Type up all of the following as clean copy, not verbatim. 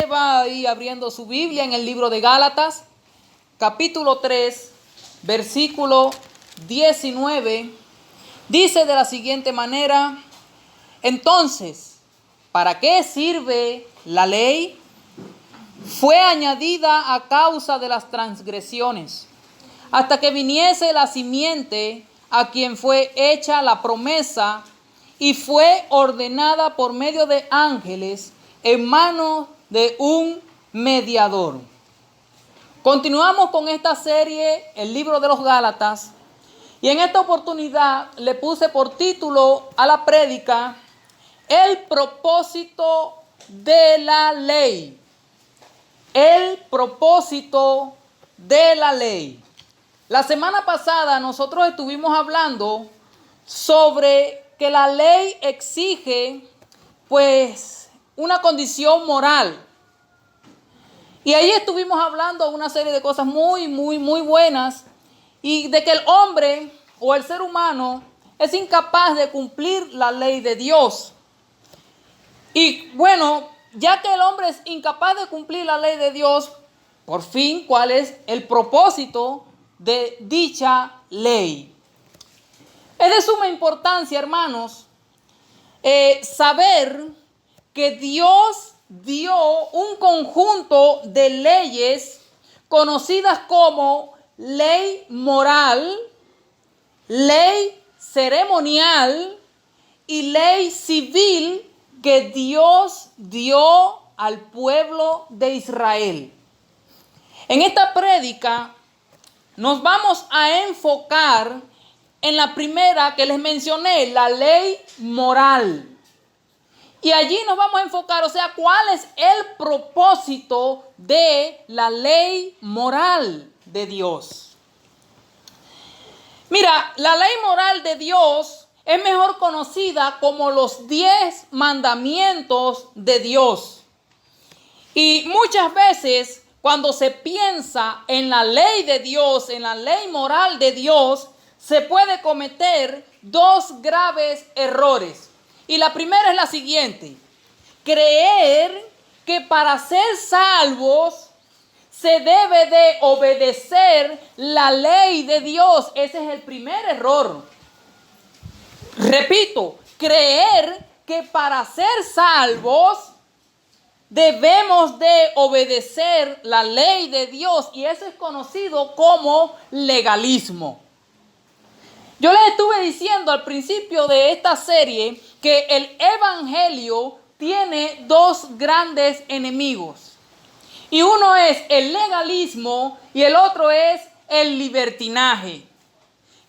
usted va ahí abriendo su Biblia en el libro de Gálatas, capítulo 3, versículo 19, dice de la siguiente manera: entonces, ¿para qué sirve la ley? Fue añadida a causa de las transgresiones, hasta que viniese la simiente a quien fue hecha la promesa y fue ordenada por medio de ángeles en manos de un mediador. Continuamos con esta serie, el libro de los Gálatas, y en esta oportunidad le puse por título a la prédica: el propósito de la ley. El propósito de la ley. La semana pasada nosotros estuvimos hablando sobre que la ley exige pues una condición moral. Y ahí estuvimos hablando una serie de cosas muy buenas, y de que el hombre o el ser humano es incapaz de cumplir la ley de Dios. Y bueno, ya que el hombre es incapaz de cumplir la ley de Dios, por fin, ¿cuál es el propósito de dicha ley? Es de suma importancia, hermanos, saber que Dios dio un conjunto de leyes conocidas como ley moral, ley ceremonial y ley civil, que Dios dio al pueblo de Israel. En esta prédica nos vamos a enfocar en la primera que les mencioné, la ley moral. Y allí nos vamos a enfocar, o sea, cuál es el propósito de la ley moral de Dios. Mira, la ley moral de Dios es mejor conocida como los 10 mandamientos de Dios. Y muchas veces cuando se piensa en la ley de Dios, en la ley moral de Dios, se puede cometer dos graves errores. Y la primera es la siguiente: creer que para ser salvos se debe de obedecer la ley de Dios. Ese es el primer error. Repito, creer que para ser salvos debemos de obedecer la ley de Dios, y eso es conocido como legalismo. Yo les estuve diciendo al principio de esta serie que el evangelio tiene dos grandes enemigos, y uno es el legalismo y el otro es el libertinaje.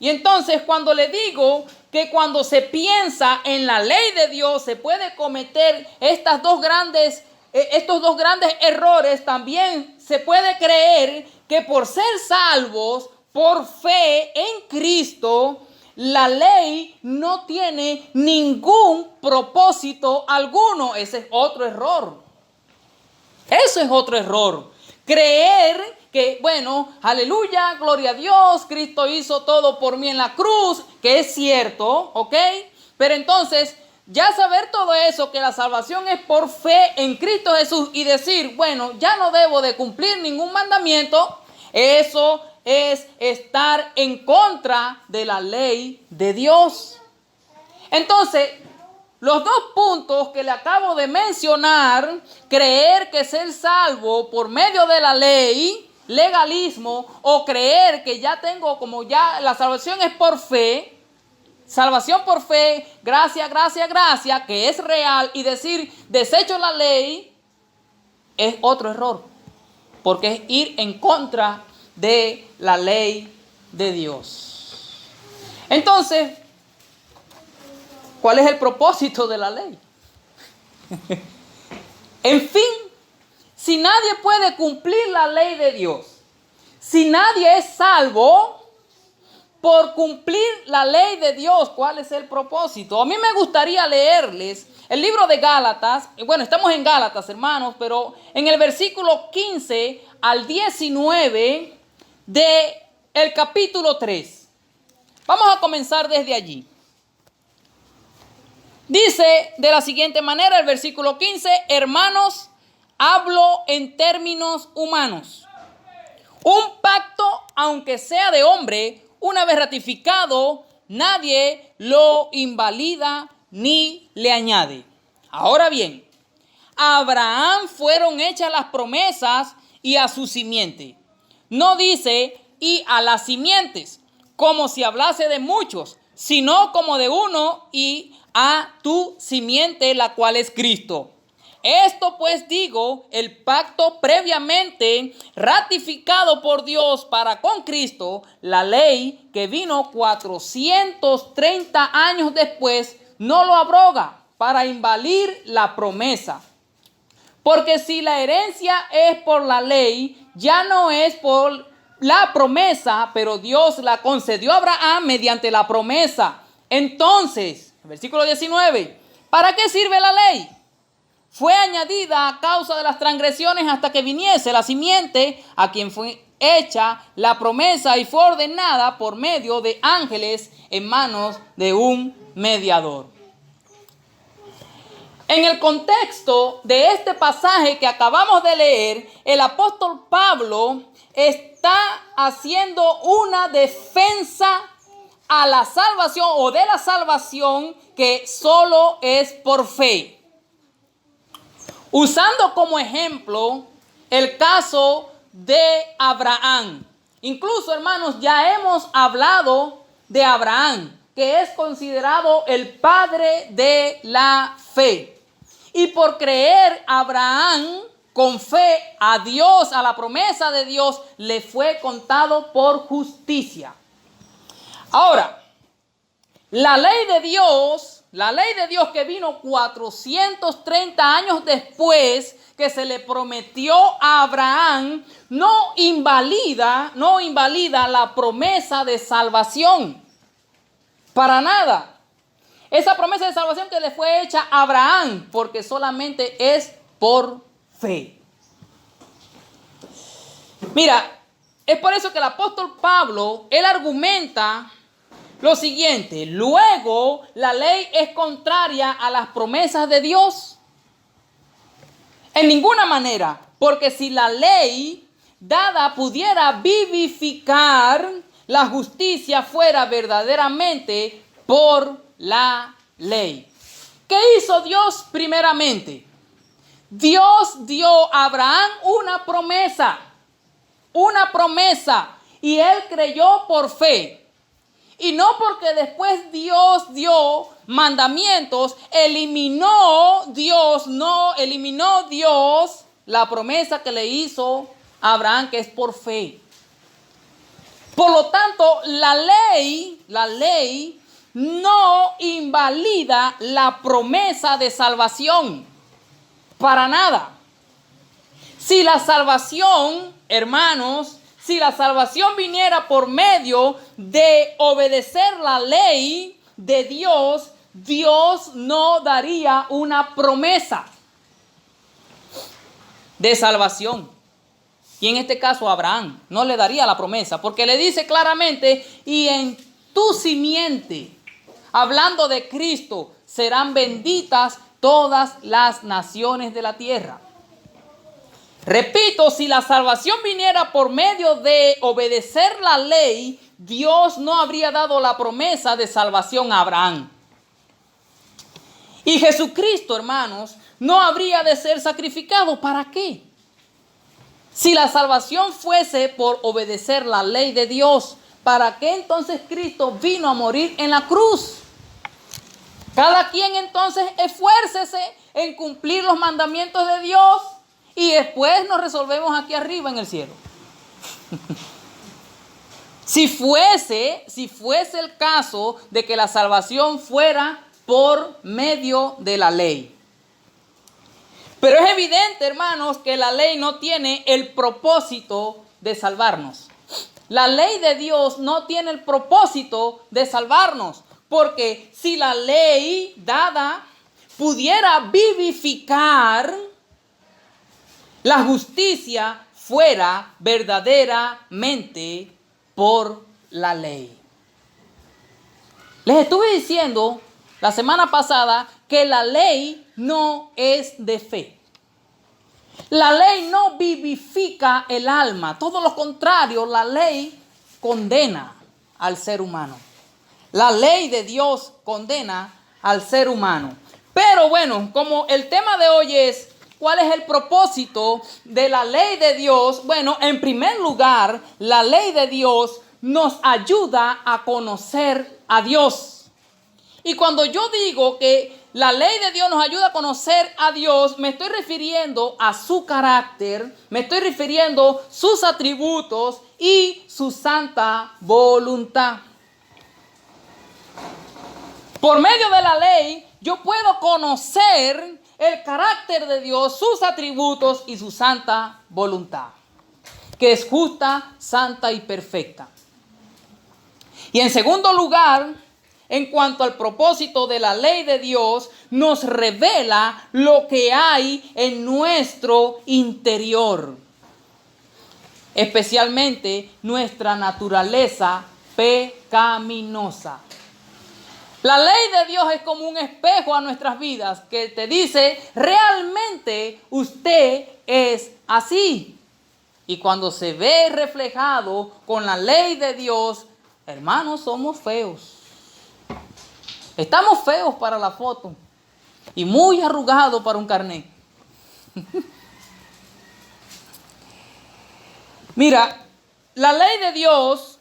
Y entonces, cuando le digo que cuando se piensa en la ley de Dios se puede cometer estos dos grandes errores, también se puede creer que por ser salvos por fe en Cristo, la ley no tiene ningún propósito alguno. Ese es otro error. Eso es otro error. Creer que, bueno, aleluya, gloria a Dios, Cristo hizo todo por mí en la cruz, que es cierto, ¿ok? Pero entonces, ya saber todo eso, que la salvación es por fe en Cristo Jesús, y decir, bueno, ya no debo de cumplir ningún mandamiento, eso es estar en contra de la ley de Dios. Entonces, los dos puntos que le acabo de mencionar, creer que ser salvo por medio de la ley, legalismo, o creer que ya tengo, como ya la salvación es por fe, salvación por fe, gracia, que es real, y decir desecho la ley, es otro error, porque es ir en contra de la ley de Dios. Entonces, ¿cuál es el propósito de la ley? En fin, si nadie puede cumplir la ley de Dios, si nadie es salvo por cumplir la ley de Dios, ¿cuál es el propósito? A mí me gustaría leerles el libro de Gálatas. Bueno, estamos en Gálatas, hermanos, pero en el versículo 15 al 19 del capítulo 3. Vamos a comenzar desde allí. Dice de la siguiente manera el versículo 15: hermanos, hablo en términos humanos. Un pacto, aunque sea de hombre, una vez ratificado, nadie lo invalida ni le añade. Ahora bien, a Abraham fueron hechas las promesas y a su simiente. No dice y a las simientes, como si hablase de muchos, sino como de uno y a tu simiente, la cual es Cristo. Esto pues digo, el pacto previamente ratificado por Dios para con Cristo, la ley que vino 430 años después, no lo abroga para invalidar la promesa. Porque si la herencia es por la ley, ya no es por la promesa, pero Dios la concedió a Abraham mediante la promesa. Entonces, versículo 19, ¿para qué sirve la ley? Fue añadida a causa de las transgresiones hasta que viniese la simiente, a quien fue hecha la promesa y fue ordenada por medio de ángeles en manos de un mediador. En el contexto de este pasaje que acabamos de leer, el apóstol Pablo está haciendo una defensa a la salvación o de la salvación que solo es por fe. Usando como ejemplo el caso de Abraham. Incluso, hermanos, ya hemos hablado de Abraham, que es considerado el padre de la fe. Y por creer Abraham con fe a Dios, a la promesa de Dios, le fue contado por justicia. Ahora, la ley de Dios que vino 430 años después, que se le prometió a Abraham, no invalida la promesa de salvación. Para nada. Esa promesa de salvación que le fue hecha a Abraham, porque solamente es por fe. Mira, es por eso que el apóstol Pablo, él argumenta lo siguiente: luego la ley es contraria a las promesas de Dios. En ninguna manera, porque si la ley dada pudiera vivificar, la justicia fuera verdaderamente por la ley. ¿Qué hizo Dios primeramente? Dios dio a Abraham una promesa, y él creyó por fe. Y no porque después Dios dio mandamientos, eliminó Dios la promesa que le hizo a Abraham, que es por fe. Por lo tanto, la ley no invalida la promesa de salvación. Para nada. Si la salvación, hermanos, si la salvación viniera por medio de obedecer la ley de Dios, Dios no daría una promesa de salvación. Y en este caso Abraham no le daría la promesa, porque le dice claramente: y en tu simiente, hablando de Cristo, serán benditas todas las naciones de la tierra. Repito, si la salvación viniera por medio de obedecer la ley, Dios no habría dado la promesa de salvación a Abraham. Y Jesucristo, hermanos, no habría de ser sacrificado. ¿Para qué? Si la salvación fuese por obedecer la ley de Dios, ¿para qué entonces Cristo vino a morir en la cruz? Cada quien entonces esfuércese en cumplir los mandamientos de Dios y después nos resolvemos aquí arriba en el cielo. Si fuese el caso de que la salvación fuera por medio de la ley. Pero es evidente, hermanos, que la ley no tiene el propósito de salvarnos. La ley de Dios no tiene el propósito de salvarnos. Porque si la ley dada pudiera vivificar, la justicia fuera verdaderamente por la ley. Les estuve diciendo la semana pasada que la ley no es de fe. La ley no vivifica el alma, todo lo contrario, la ley condena al ser humano. La ley de Dios condena al ser humano. Pero bueno, como el tema de hoy es ¿cuál es el propósito de la ley de Dios? Bueno, en primer lugar, la ley de Dios nos ayuda a conocer a Dios. Y cuando yo digo que la ley de Dios nos ayuda a conocer a Dios, me estoy refiriendo a su carácter, me estoy refiriendo a sus atributos y su santa voluntad. Por medio de la ley, yo puedo conocer el carácter de Dios, sus atributos y su santa voluntad, que es justa, santa y perfecta. Y en segundo lugar, en cuanto al propósito de la ley de Dios, nos revela lo que hay en nuestro interior, especialmente nuestra naturaleza pecaminosa. La ley de Dios es como un espejo a nuestras vidas que te dice, realmente usted es así. Y cuando se ve reflejado con la ley de Dios, hermanos, somos feos. Estamos feos para la foto y muy arrugados para un carnet. Mira, la ley de Dios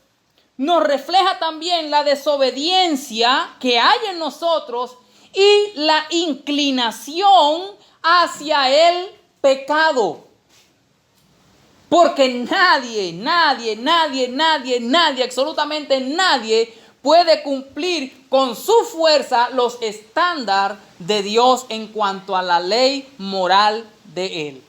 nos refleja también la desobediencia que hay en nosotros y la inclinación hacia el pecado. Porque nadie, absolutamente nadie puede cumplir con su fuerza los estándares de Dios en cuanto a la ley moral de Él.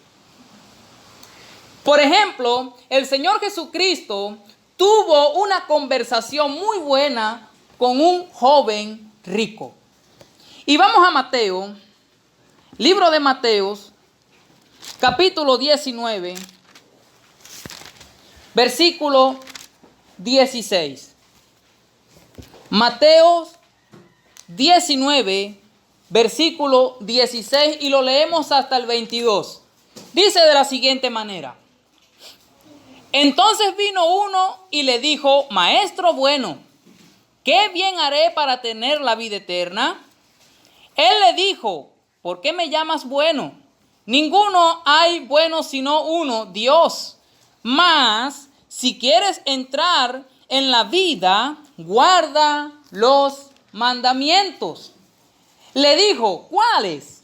Por ejemplo, el Señor Jesucristo tuvo una conversación muy buena con un joven rico. Y vamos a Mateo, libro de Mateos, capítulo 19, versículo 16. Mateo 19, versículo 16, y lo leemos hasta el 22. Dice de la siguiente manera: entonces vino uno y le dijo, maestro bueno, ¿qué bien haré para tener la vida eterna? Él le dijo, ¿por qué me llamas bueno? Ninguno hay bueno sino uno, Dios. Mas, si quieres entrar en la vida, guarda los mandamientos. Le dijo, ¿cuáles?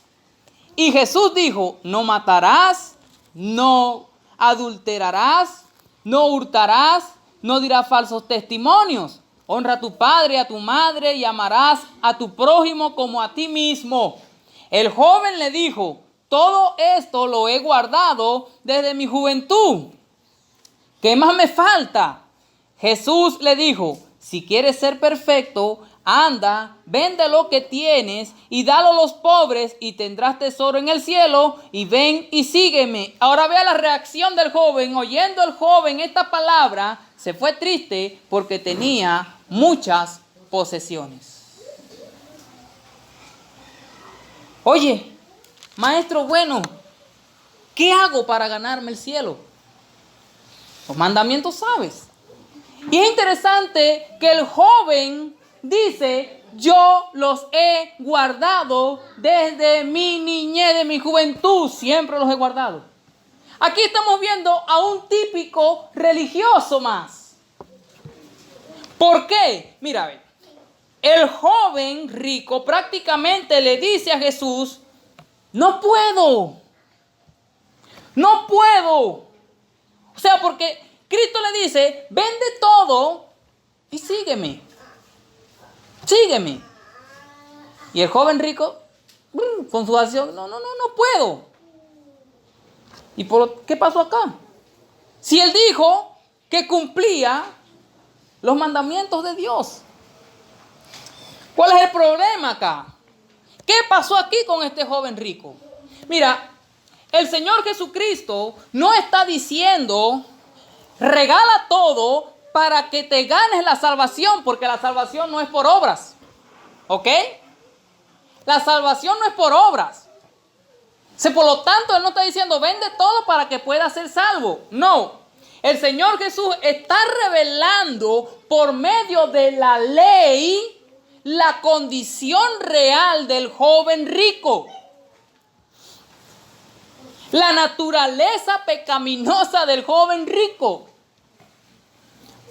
Y Jesús dijo, no matarás, no adulterarás, no hurtarás, no dirás falsos testimonios. Honra a tu padre y a tu madre y amarás a tu prójimo como a ti mismo. El joven le dijo, todo esto lo he guardado desde mi juventud. ¿Qué más me falta? Jesús le dijo, si quieres ser perfecto, anda, vende lo que tienes y dalo a los pobres y tendrás tesoro en el cielo y ven y sígueme. Ahora vea la reacción del joven. Oyendo el joven esta palabra, se fue triste porque tenía muchas posesiones. Oye, maestro bueno, ¿qué hago para ganarme el cielo? Los mandamientos sabes. Y es interesante que el joven dice, yo los he guardado desde mi niñez, de mi juventud, siempre los he guardado. Aquí estamos viendo a un típico religioso más. ¿Por qué? Mira, el joven rico prácticamente le dice a Jesús, no puedo. O sea, porque Cristo le dice, vende todo y sígueme. Y el joven rico, con su acción, no puedo. ¿Y qué pasó acá? Si él dijo que cumplía los mandamientos de Dios. ¿Cuál es el problema acá? ¿Qué pasó aquí con este joven rico? Mira, el Señor Jesucristo no está diciendo, regala todo para que te ganes la salvación, porque la salvación no es por obras. ¿Ok? La salvación no es por obras. Por lo tanto, Él no está diciendo, vende todo para que puedas ser salvo. No. El Señor Jesús está revelando por medio de la ley la condición real del joven rico. La naturaleza pecaminosa del joven rico.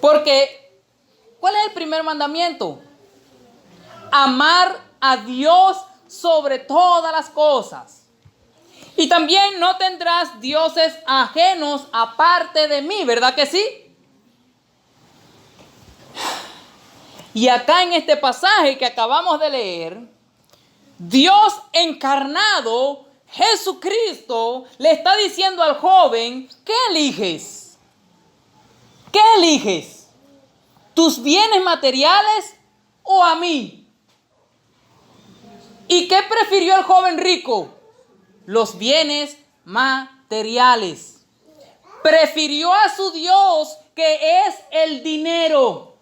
Porque, ¿cuál es el primer mandamiento? Amar a Dios sobre todas las cosas. Y también no tendrás dioses ajenos aparte de mí, ¿verdad que sí? Y acá en este pasaje que acabamos de leer, Dios encarnado, Jesucristo, le está diciendo al joven, ¿qué eliges? ¿Qué eliges? ¿Tus bienes materiales o a mí? ¿Y qué prefirió el joven rico? Los bienes materiales. Prefirió a su Dios, que es el dinero.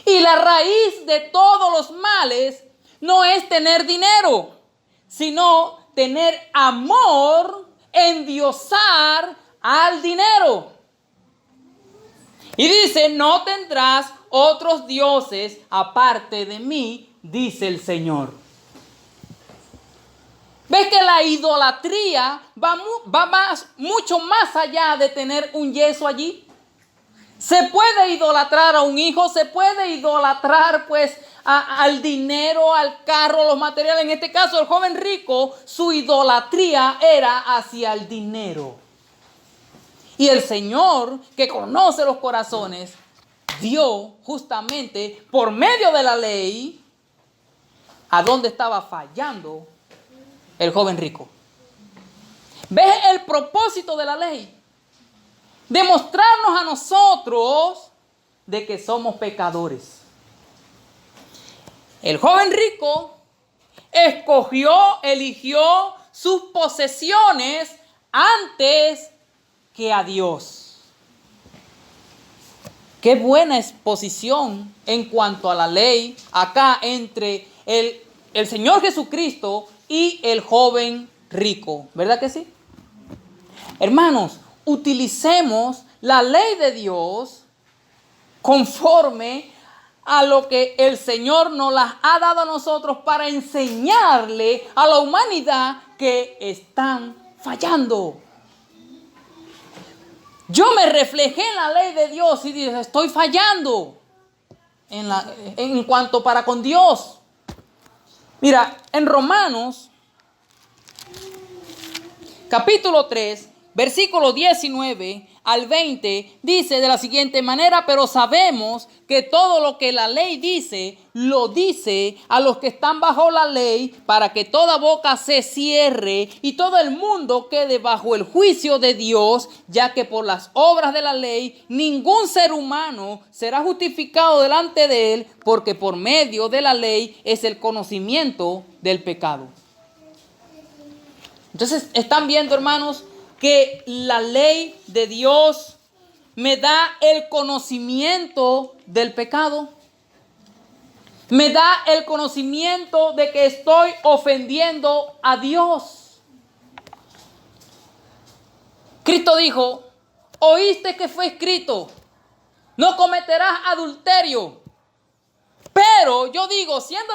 Y la raíz de todos los males no es tener dinero, sino tener amor, endiosar al dinero. Y dice, no tendrás otros dioses aparte de mí, dice el Señor. ¿Ves que la idolatría va mucho más allá de tener un yeso allí? Se puede idolatrar a un hijo, se puede idolatrar pues al dinero, al carro, los materiales. En este caso, el joven rico, su idolatría era hacia el dinero. Y el Señor, que conoce los corazones, dio justamente por medio de la ley a dónde estaba fallando el joven rico. ¿Ves el propósito de la ley? Demostrarnos a nosotros de que somos pecadores. El joven rico eligió sus posesiones antes que a Dios. Qué buena exposición en cuanto a la ley acá entre el Señor Jesucristo y el joven rico, ¿verdad que sí? Hermanos, utilicemos la ley de Dios conforme a lo que el Señor nos las ha dado a nosotros para enseñarle a la humanidad que están fallando. Yo me reflejé en la ley de Dios y dije, estoy fallando en cuanto para con Dios. Mira, en Romanos, capítulo 3, versículo 19 al 20, dice de la siguiente manera, pero sabemos que todo lo que la ley dice, lo dice a los que están bajo la ley, para que toda boca se cierre y todo el mundo quede bajo el juicio de Dios, ya que por las obras de la ley ningún ser humano será justificado delante de él, porque por medio de la ley es el conocimiento del pecado. Entonces, ¿están viendo, hermanos, que la ley de Dios me da el conocimiento del pecado? Me da el conocimiento de que estoy ofendiendo a Dios. Cristo dijo, oíste que fue escrito, no cometerás adulterio. Pero yo digo, siendo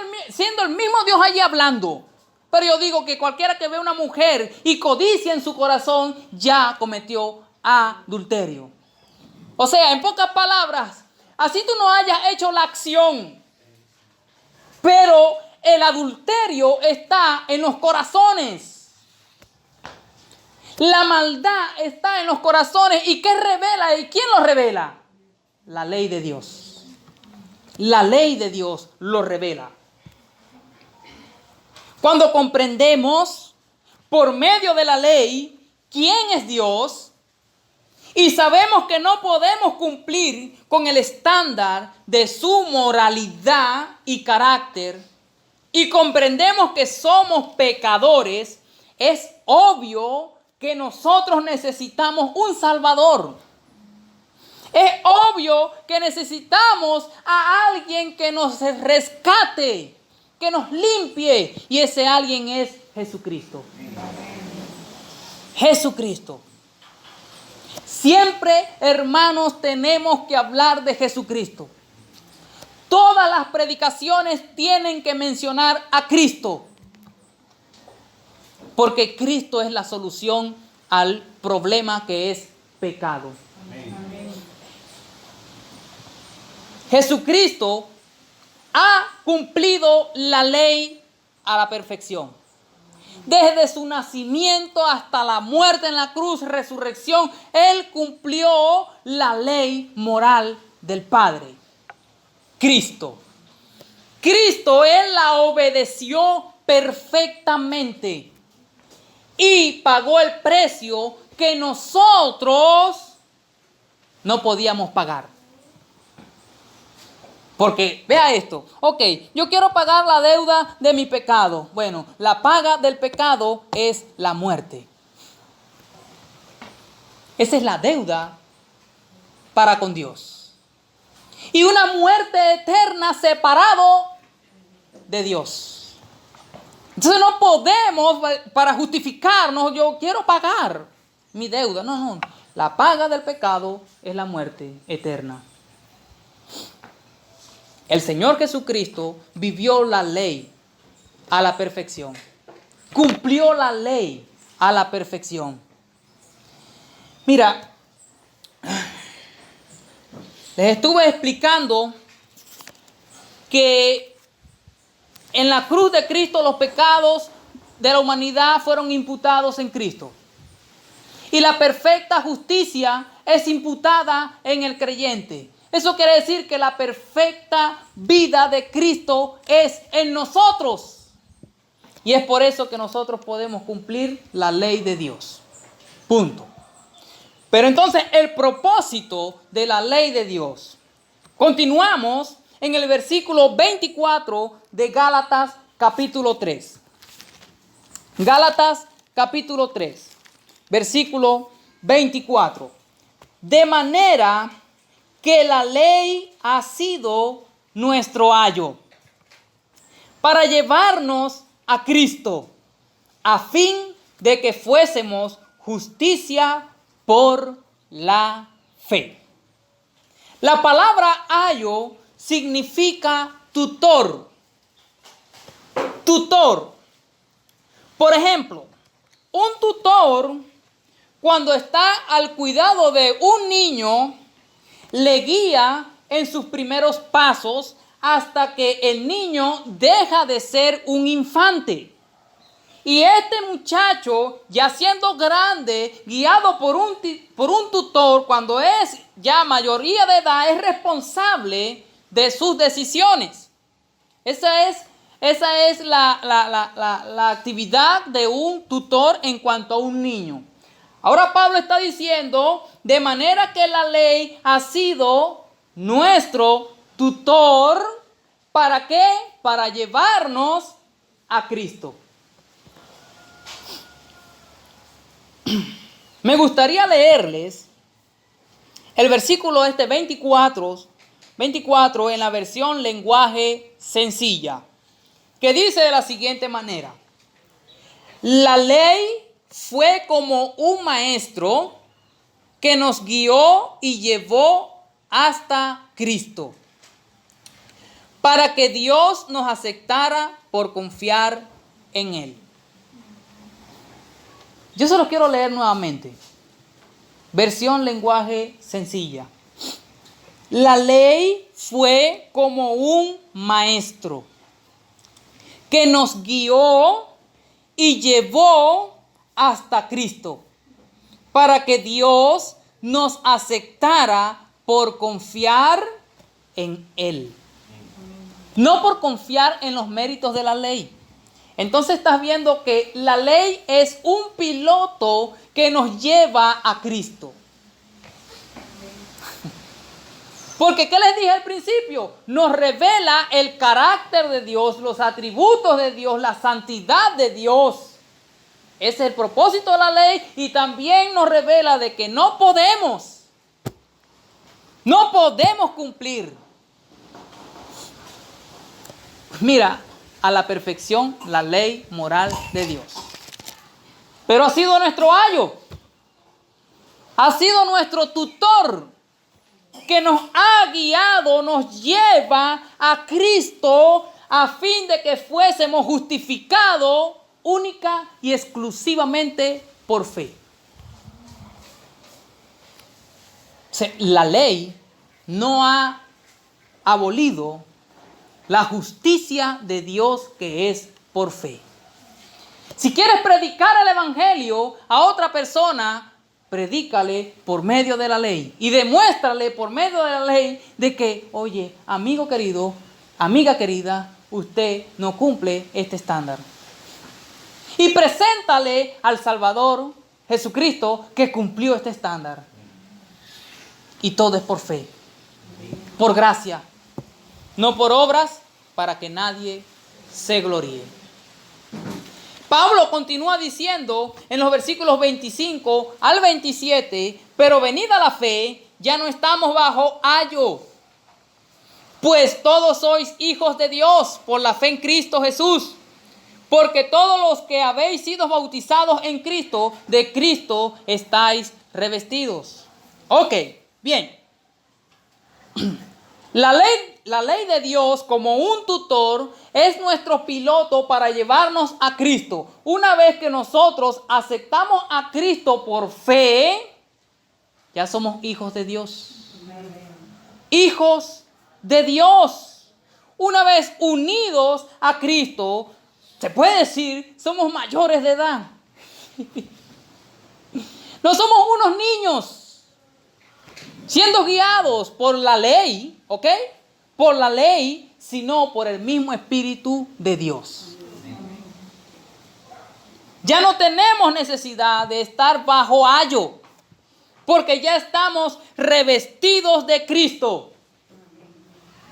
el mismo Dios allí hablando, pero yo digo que cualquiera que ve una mujer y codicia en su corazón, ya cometió adulterio. O sea, en pocas palabras, así tú no hayas hecho la acción, pero el adulterio está en los corazones. La maldad está en los corazones. ¿Y qué revela? ¿Y quién lo revela? La ley de Dios. La ley de Dios lo revela. Cuando comprendemos por medio de la ley quién es Dios y sabemos que no podemos cumplir con el estándar de su moralidad y carácter y comprendemos que somos pecadores, es obvio que nosotros necesitamos un Salvador. Es obvio que necesitamos a alguien que nos rescate, que nos limpie, y ese alguien es Jesucristo. Jesucristo. Siempre, hermanos, tenemos que hablar de Jesucristo. Todas las predicaciones tienen que mencionar a Cristo. Porque Cristo es la solución al problema que es pecado. Amén. Jesucristo ha cumplido la ley a la perfección. Desde su nacimiento hasta la muerte en la cruz, resurrección, Él cumplió la ley moral del Padre. Cristo. Él la obedeció perfectamente y pagó el precio que nosotros no podíamos pagar. Porque, vea esto, ok, yo quiero pagar la deuda de mi pecado. Bueno, la paga del pecado es la muerte. Esa es la deuda para con Dios. Y una muerte eterna separado de Dios. Entonces no podemos, para justificarnos, yo quiero pagar mi deuda. No. La paga del pecado es la muerte eterna. El Señor Jesucristo vivió la ley a la perfección. Cumplió la ley a la perfección. Mira, les estuve explicando que en la cruz de Cristo los pecados de la humanidad fueron imputados en Cristo. Y la perfecta justicia es imputada en el creyente. Eso quiere decir que la perfecta vida de Cristo es en nosotros. Y es por eso que nosotros podemos cumplir la ley de Dios. Punto. Pero entonces el propósito de la ley de Dios. Continuamos en el versículo 24 de Gálatas capítulo 3. Gálatas capítulo 3, versículo 24. De manera que la ley ha sido nuestro ayo para llevarnos a Cristo, a fin de que fuésemos justicia por la fe. La palabra ayo significa tutor. Tutor. Por ejemplo, un tutor, cuando está al cuidado de un niño, le guía en sus primeros pasos hasta que el niño deja de ser un infante. Y este muchacho, ya siendo grande, guiado por un tutor, cuando es ya mayoría de edad, es responsable de sus decisiones. Esa es la actividad de un tutor en cuanto a un niño. Ahora Pablo está diciendo, de manera que la ley ha sido nuestro tutor, ¿para qué? Para llevarnos a Cristo. Me gustaría leerles el versículo 24 en la versión lenguaje sencilla, que dice de la siguiente manera: la ley fue como un maestro que nos guió y llevó hasta Cristo, para que Dios nos aceptara por confiar en Él. Yo se los quiero leer nuevamente. Versión lenguaje sencilla. La ley fue como un maestro que nos guió y llevó hasta Cristo, para que Dios nos aceptara por confiar en Él. No por confiar en los méritos de la ley. Entonces estás viendo que la ley es un piloto que nos lleva a Cristo. Porque, ¿qué les dije al principio? Nos revela el carácter de Dios, los atributos de Dios, la santidad de Dios. Ese es el propósito de la ley, y también nos revela de que no podemos cumplir. Mira, a la perfección la ley moral de Dios. pero ha sido nuestro ayo, ha sido nuestro tutor, que nos ha guiado, nos lleva a Cristo a fin de que fuésemos justificados única y exclusivamente por fe. O sea, la ley no ha abolido la justicia de Dios que es por fe. Si quieres predicar el evangelio a otra persona, predícale por medio de la ley y demuéstrale por medio de la ley de que, oye, amigo querido, amiga querida, usted no cumple este estándar. Y preséntale al Salvador Jesucristo que cumplió este estándar. Y todo es por fe, por gracia, no por obras, para que nadie se gloríe. Pablo continúa diciendo en los versículos 25 al 27, pero venida la fe, ya no estamos bajo ayo, pues todos sois hijos de Dios por la fe en Cristo Jesús, porque todos los que habéis sido bautizados en Cristo, de Cristo estáis revestidos. Ok, bien. La ley de Dios como un tutor es nuestro piloto para llevarnos a Cristo. Una vez que nosotros aceptamos a Cristo por fe, ya somos hijos de Dios. Hijos de Dios. Una vez unidos a Cristo, se puede decir, somos mayores de edad. No somos unos niños siendo guiados por la ley, ¿ok? Por la ley, sino por el mismo Espíritu de Dios. Ya no tenemos necesidad de estar bajo ayo, porque ya estamos revestidos de Cristo.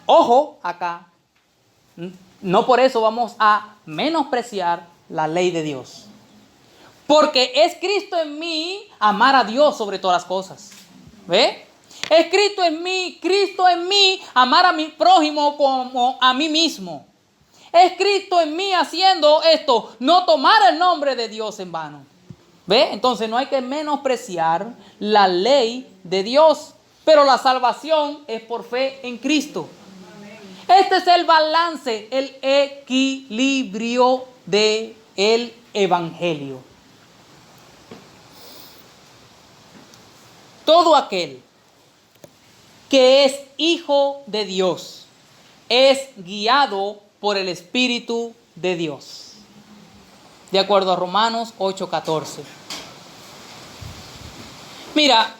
Ojo, acá, no por eso vamos a menospreciar la ley de Dios. Porque es Cristo en mí amar a Dios sobre todas las cosas. ¿Ve? Es Cristo en mí, amar a mi prójimo como a mí mismo. Es Cristo en mí haciendo esto, no tomar el nombre de Dios en vano. ¿Ve? Entonces no hay que menospreciar la ley de Dios, pero la salvación es por fe en Cristo. Este es el balance, el equilibrio del evangelio. Todo aquel que es hijo de Dios es guiado por el Espíritu de Dios. De acuerdo a Romanos 8:14. Mira,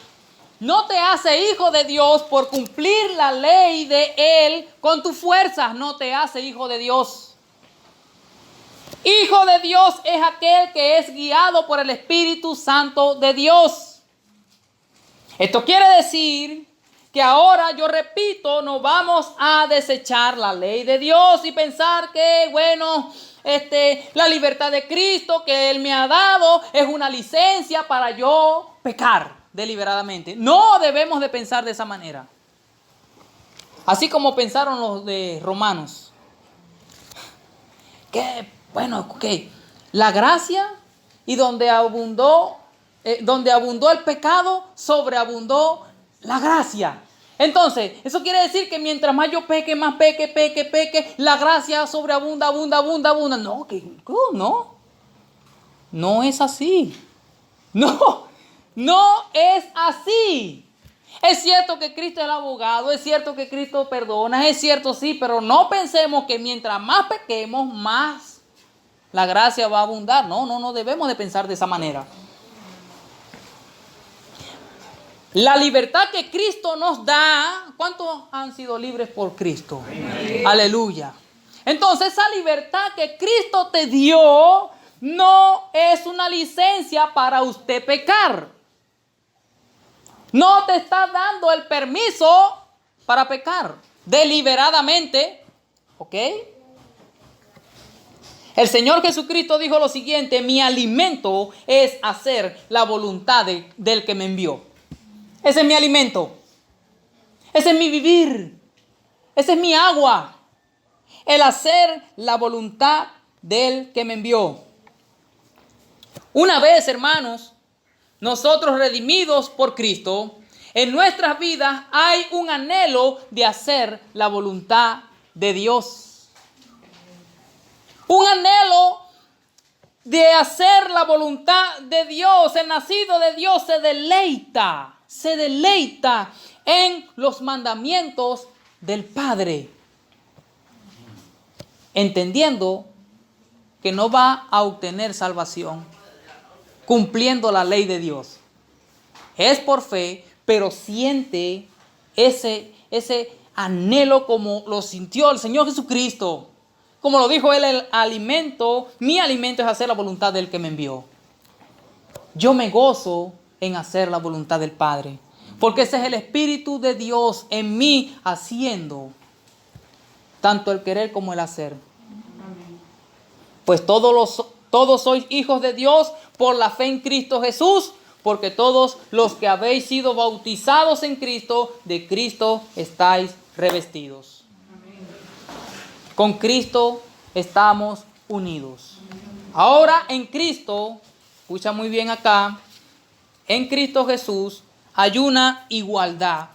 no te hace hijo de Dios por cumplir la ley de Él con tus fuerzas. No te hace hijo de Dios. Hijo de Dios es aquel que es guiado por el Espíritu Santo de Dios. Esto quiere decir que ahora, yo repito, no vamos a desechar la ley de Dios y pensar que, bueno, la libertad de Cristo que Él me ha dado es una licencia para yo pecar deliberadamente. No debemos de pensar de esa manera. Así como pensaron los de Romanos. Que, bueno, ok, la gracia y donde abundó el pecado, sobreabundó la gracia. Entonces, eso quiere decir que mientras más yo peque, más peque, la gracia sobreabunda, abunda. No, no es así. No es así. Es cierto que Cristo es el abogado, es cierto que Cristo perdona, es cierto sí, pero no pensemos que mientras más pequemos, más la gracia va a abundar. No debemos de pensar de esa manera. La libertad que Cristo nos da, ¿cuántos han sido libres por Cristo? Amén. Aleluya. Entonces, esa libertad que Cristo te dio no es una licencia para usted pecar. No te está dando el permiso para pecar deliberadamente, ¿ok? El Señor Jesucristo dijo lo siguiente: mi alimento es hacer la voluntad del que me envió. Ese es mi alimento. Ese es mi vivir. Ese es mi agua. El hacer la voluntad del que me envió. Una vez, hermanos, nosotros redimidos por Cristo, en nuestras vidas hay un anhelo de hacer la voluntad de Dios. Un anhelo de hacer la voluntad de Dios. El nacido de Dios se deleita en los mandamientos del Padre, entendiendo que no va a obtener salvación cumpliendo la ley de Dios. Es por fe, pero siente ese anhelo como lo sintió el Señor Jesucristo. Como lo dijo Él, mi alimento es hacer la voluntad del que me envió. Yo me gozo en hacer la voluntad del Padre, porque ese es el Espíritu de Dios en mí haciendo tanto el querer como el hacer. Pues todos sois hijos de Dios por la fe en Cristo Jesús, porque todos los que habéis sido bautizados en Cristo, de Cristo estáis revestidos. Con Cristo estamos unidos. Ahora en Cristo, escucha muy bien acá, en Cristo Jesús hay una igualdad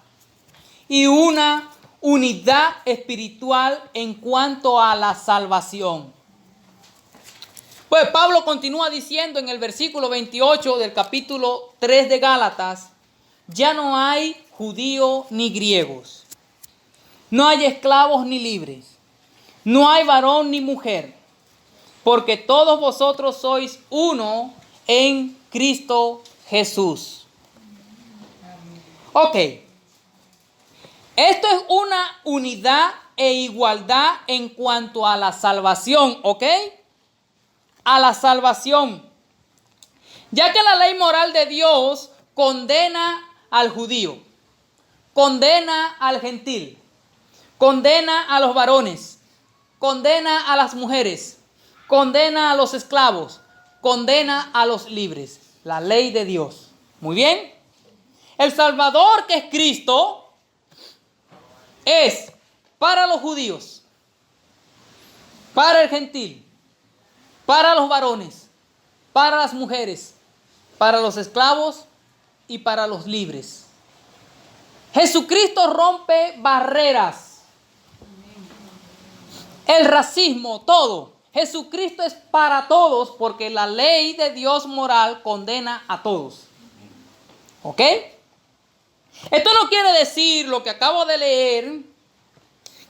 y una unidad espiritual en cuanto a la salvación. Pues Pablo continúa diciendo en el versículo 28 del capítulo 3 de Gálatas: ya no hay judíos ni griegos, no hay esclavos ni libres, no hay varón ni mujer, porque todos vosotros sois uno en Cristo Jesús. Ok, esto es una unidad e igualdad en cuanto a la salvación, ¿ok? A la salvación. Ya que la ley moral de Dios condena al judío, condena al gentil, condena a los varones, condena a las mujeres, condena a los esclavos, condena a los libres. La ley de Dios. Muy bien. El Salvador, que es Cristo, es para los judíos, para el gentil, para los varones, para las mujeres, para los esclavos y para los libres. Jesucristo rompe barreras, el racismo, todo. Jesucristo es para todos, porque la ley de Dios moral condena a todos. ¿Ok? Esto no quiere decir lo que acabo de leer,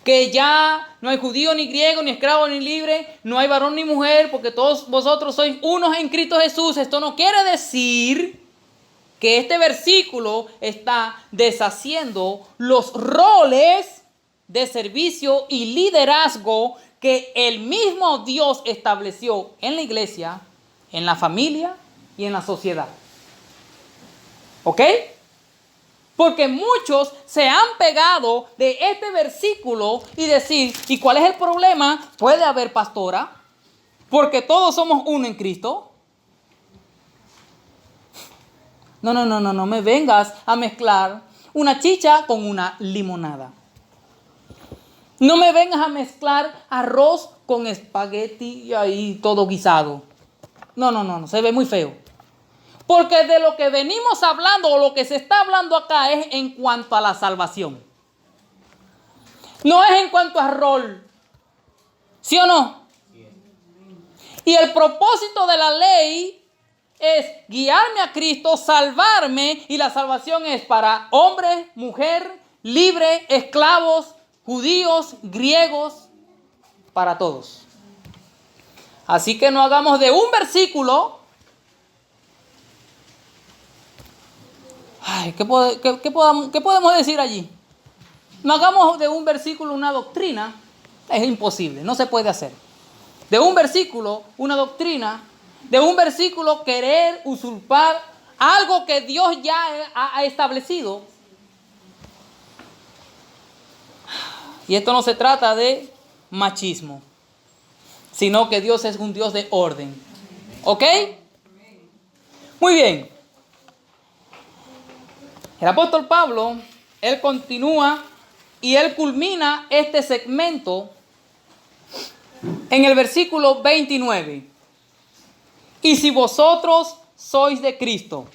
que ya no hay judío ni griego, ni esclavo ni libre, no hay varón ni mujer, porque todos vosotros sois unos en Cristo Jesús. Esto no quiere decir que este versículo está deshaciendo los roles de servicio y liderazgo que el mismo Dios estableció en la iglesia, en la familia y en la sociedad. ¿Ok? Porque muchos se han pegado de este versículo y decir, ¿y cuál es el problema? ¿Puede haber pastora? Porque todos somos uno en Cristo. No me vengas a mezclar una chicha con una limonada. No me vengas a mezclar arroz con espagueti y ahí todo guisado. No, se ve muy feo. Porque de lo que venimos hablando, o lo que se está hablando acá, es en cuanto a la salvación. No es en cuanto a rol. ¿Sí o no? Y el propósito de la ley es guiarme a Cristo, salvarme, y la salvación es para hombre, mujer, libre, esclavos, judíos, griegos, para todos. Así que no hagamos de un versículo... Ay, ¿qué podemos decir allí? No hagamos de un versículo una doctrina. Es imposible, no se puede hacer. De un versículo una doctrina, de un versículo querer usurpar algo que Dios ya ha establecido. Y esto no se trata de machismo, sino que Dios es un Dios de orden. ¿Ok? Muy bien. El apóstol Pablo, él continúa y él culmina este segmento en el versículo 29. Y si vosotros sois de Cristo,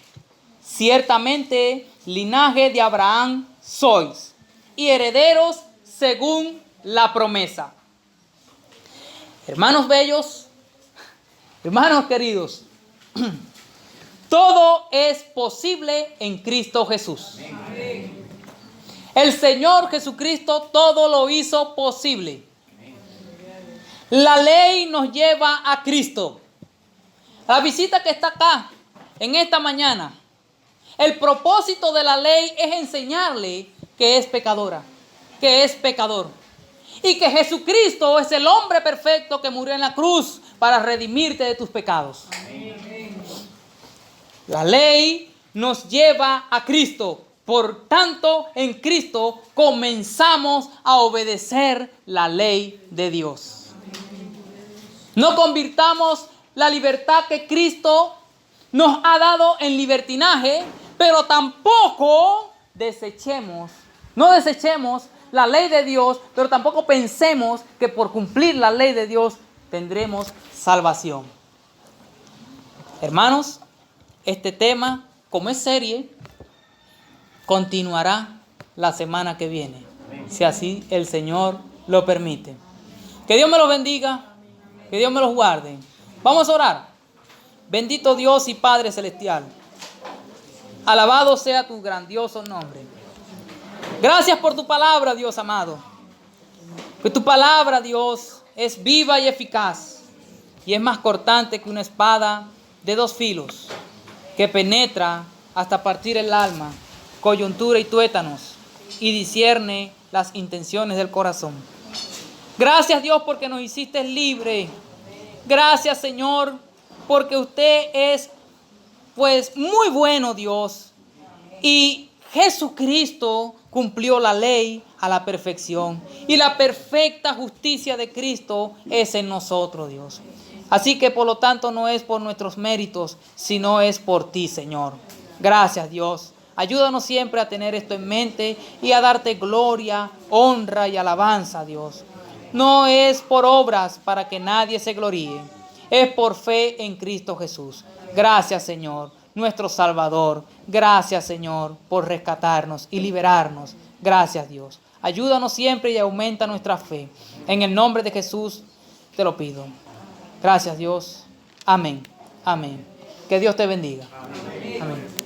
ciertamente linaje de Abraham sois, y herederos según la promesa. Hermanos bellos, hermanos queridos, todo es posible en Cristo Jesús. El Señor Jesucristo todo lo hizo posible. La ley nos lleva a Cristo. La visita que está acá en esta mañana, el propósito de la ley es enseñarle que es pecadora, que es pecador. Y que Jesucristo es el hombre perfecto que murió en la cruz para redimirte de tus pecados. La ley nos lleva a Cristo. Por tanto, en Cristo comenzamos a obedecer la ley de Dios. No convirtamos la libertad que Cristo nos ha dado en libertinaje, pero tampoco no desechemos la ley de Dios, pero tampoco pensemos que por cumplir la ley de Dios tendremos salvación. Hermanos, este tema, como es serie, continuará la semana que viene, si así el Señor lo permite. Que Dios me los bendiga, que Dios me los guarde. Vamos a orar. Bendito Dios y Padre Celestial, alabado sea tu grandioso nombre. Gracias por tu palabra, Dios amado. Que tu palabra, Dios, es viva y eficaz y es más cortante que una espada de 2 filos, que penetra hasta partir el alma, coyuntura y tuétanos, y discierne las intenciones del corazón. Gracias, Dios, porque nos hiciste libre. Gracias, Señor, porque usted es, pues, muy bueno, Dios. Y Jesucristo cumplió la ley a la perfección. Y la perfecta justicia de Cristo es en nosotros, Dios. Así que, por lo tanto, no es por nuestros méritos, sino es por ti, Señor. Gracias, Dios. Ayúdanos siempre a tener esto en mente y a darte gloria, honra y alabanza, Dios. No es por obras para que nadie se gloríe. Es por fe en Cristo Jesús. Gracias, Señor, nuestro Salvador. Gracias, Señor, por rescatarnos y liberarnos. Gracias, Dios. Ayúdanos siempre y aumenta nuestra fe. En el nombre de Jesús te lo pido. Gracias, Dios. Amén. Amén. Que Dios te bendiga. Amén.